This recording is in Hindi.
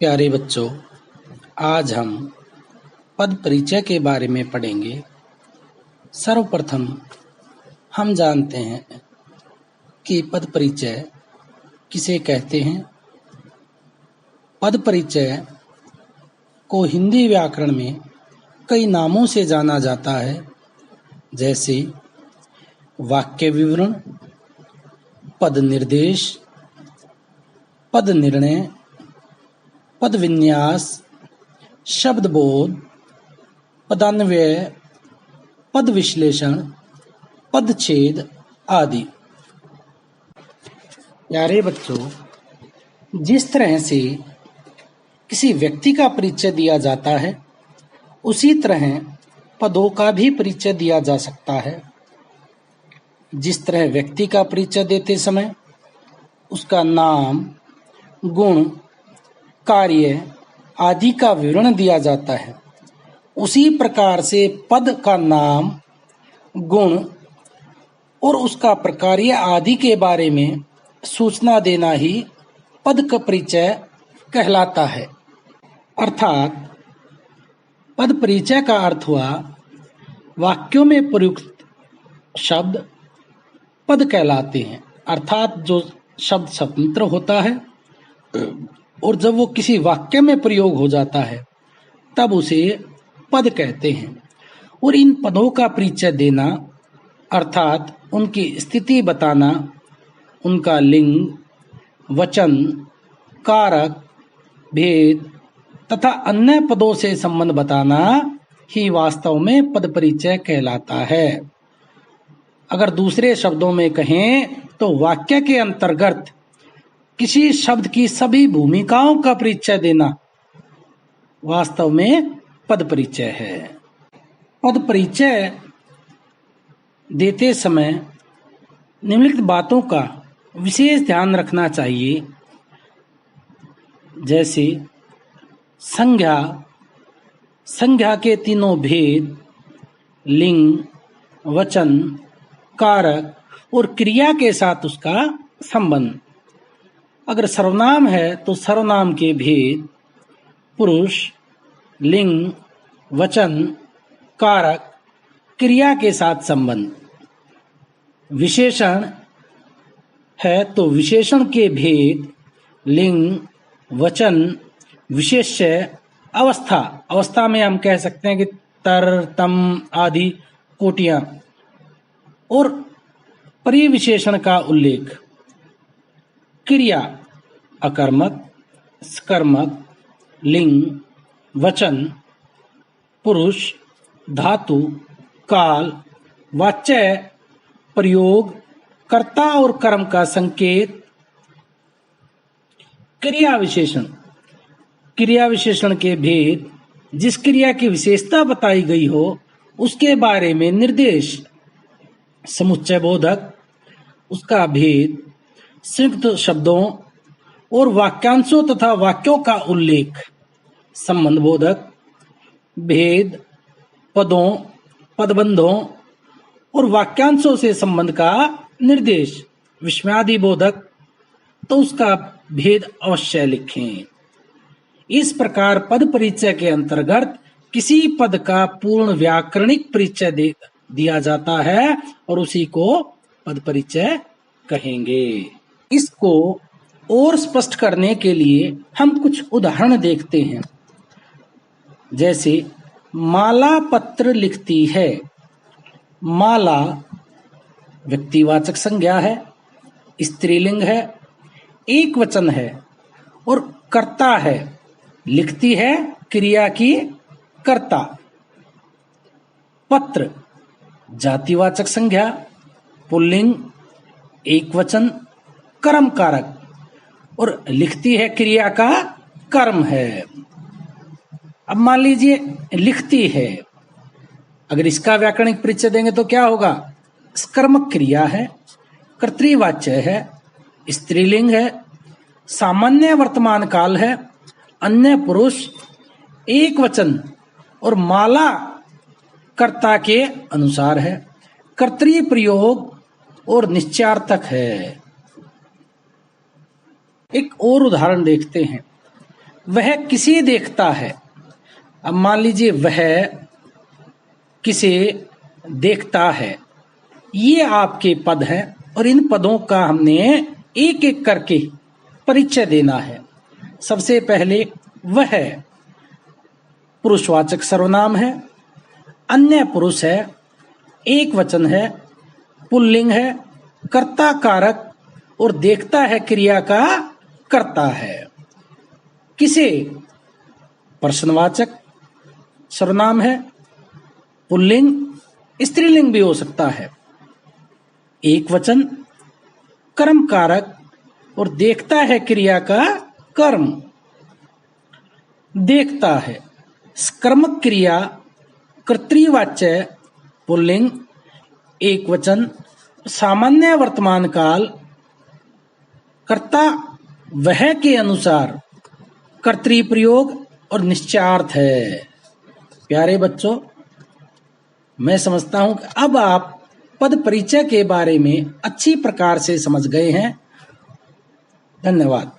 प्यारे बच्चों, आज हम पद परिचय के बारे में पढ़ेंगे। सर्वप्रथम हम जानते हैं कि पद परिचय किसे कहते हैं। पद परिचय को हिंदी व्याकरण में कई नामों से जाना जाता है, जैसे वाक्य विवरण, पद निर्देश, पद निर्णय, पद विन्यास, शब्द बोध, पदान्वय, पद विश्लेषण, पदच्छेद आदि। प्यारे बच्चों, जिस तरह से किसी व्यक्ति का परिचय दिया जाता है, उसी तरह पदों का भी परिचय दिया जा सकता है। जिस तरह व्यक्ति का परिचय देते समय उसका नाम, गुण, कार्य आदि का विवरण दिया जाता है, उसी प्रकार से पद का नाम, गुण और उसका प्रकार्य आदि के बारे में सूचना देना ही पद का परिचय कहलाता है। अर्थात पद परिचय का अर्थ हुआ वाक्यों में प्रयुक्त शब्द पद कहलाते हैं। अर्थात जो शब्द स्वतंत्र होता है और जब वो किसी वाक्य में प्रयोग हो जाता है तब उसे पद कहते हैं। और इन पदों का परिचय देना अर्थात उनकी स्थिति बताना, उनका लिंग, वचन, कारक, भेद तथा अन्य पदों से संबंध बताना ही वास्तव में पद परिचय कहलाता है। अगर दूसरे शब्दों में कहें तो वाक्य के अंतर्गत किसी शब्द की सभी भूमिकाओं का परिचय देना वास्तव में पद परिचय है। पद परिचय देते समय निम्नलिखित बातों का विशेष ध्यान रखना चाहिए, जैसे संज्ञा, संज्ञा के तीनों भेद, लिंग, वचन, कारक और क्रिया के साथ उसका संबंध। अगर सर्वनाम है तो सर्वनाम के भेद, पुरुष, लिंग, वचन, कारक, क्रिया के साथ संबंध। विशेषण है तो विशेषण के भेद, लिंग, वचन, विशेष्य, अवस्था। अवस्था में हम कह सकते हैं कि तर, तम आदि कोटियां। और परिविशेषण का उल्लेख। क्रिया अकर्मक, सकर्मक, लिंग, वचन, पुरुष, धातु, काल, वाच्य, प्रयोग, कर्ता और कर्म का संकेत। क्रिया विशेषण, क्रिया विशेषण के भेद, जिस क्रिया की विशेषता बताई गई हो उसके बारे में निर्देश। समुच्चय बोधक, उसका भेद, संयुक्त शब्दों और वाक्यांशों तथा वाक्यों का उल्लेख। संबंध बोधक, भेद, पदों, पदबंधों और वाक्यांशों से संबंध का निर्देश। विस्मयादि बोधक, तो उसका भेद अवश्य लिखें। इस प्रकार पद परिचय के अंतर्गत किसी पद का पूर्ण व्याकरणिक परिचय दिया जाता है और उसी को पद परिचय कहेंगे। इसको और स्पष्ट करने के लिए हम कुछ उदाहरण देखते हैं। जैसे माला पत्र लिखती है। माला व्यक्तिवाचक संज्ञा है, स्त्रीलिंग है, एक वचन है और कर्ता है। लिखती है क्रिया की कर्ता। पत्र जातिवाचक संज्ञा, पुल्लिंग, एक वचन, कर्म कारक और लिखती है क्रिया का कर्म है। अब मान लीजिए लिखती है, अगर इसका व्याकरणिक परिचय देंगे तो क्या होगा? कर्मक क्रिया है, कर्तृवाच्य है, स्त्रीलिंग है, सामान्य वर्तमान काल है, अन्य पुरुष, एक वचन और माला कर्ता के अनुसार है, कर्तृ प्रयोग और निश्चयार्थक है। एक और उदाहरण देखते हैं। वह किसे देखता है। अब मान लीजिए वह किसे देखता है, ये आपके पद हैं और इन पदों का हमने एक एक करके परिचय देना है। सबसे पहले वह पुरुषवाचक सर्वनाम है, अन्य पुरुष है, एक वचन है, पुल्लिंग है, कर्ता कारक और देखता है क्रिया का कर्ता है। किसे प्रश्नवाचक सर्वनाम है, पुल्लिंग, स्त्रीलिंग भी हो सकता है, एक वचन, कर्म कारक और देखता है क्रिया का कर्म। देखता है कर्मक क्रिया कर्तृवाच्य पुल्लिंग, एक वचन, सामान्य वर्तमान काल, कर्ता वह के अनुसार कर्तृ प्रयोग और निश्चयार्थ है। प्यारे बच्चों, मैं समझता हूं कि अब आप पद परिचय के बारे में अच्छी प्रकार से समझ गए हैं। धन्यवाद।